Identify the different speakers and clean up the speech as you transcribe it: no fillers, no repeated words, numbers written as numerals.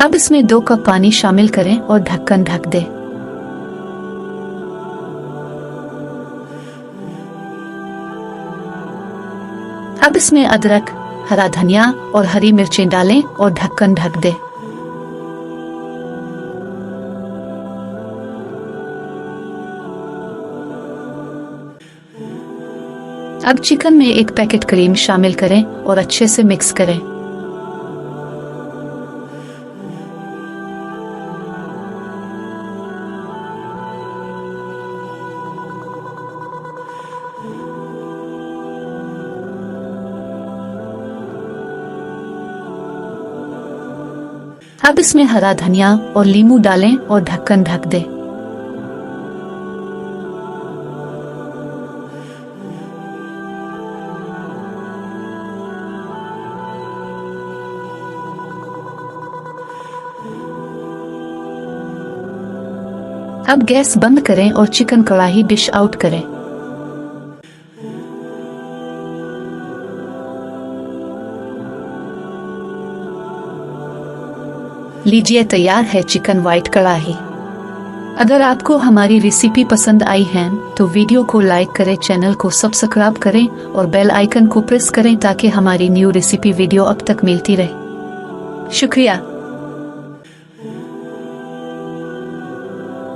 Speaker 1: अब इसमें 2 कप पानी शामिल करें और ढक्कन ढक दें। अब इसमें अदरक, हरा धनिया और हरी मिर्चें डालें और ढक्कन ढक दें। अब चिकन में 1 पैकेट क्रीम शामिल करें और अच्छे से मिक्स करें। अब इसमें हरा धनिया और नींबू डालें और ढक्कन ढक दें। अब गैस बंद करें और चिकन कढ़ाई डिश आउट करें। लीजिए, तैयार है चिकन व्हाइट कढ़ाई। अगर आपको हमारी रेसिपी पसंद आई है तो वीडियो को लाइक करें, चैनल को सब्सक्राइब करें और बेल आइकन को प्रेस करें ताकि हमारी न्यू रेसिपी वीडियो अब तक मिलती रहे। शुक्रिया।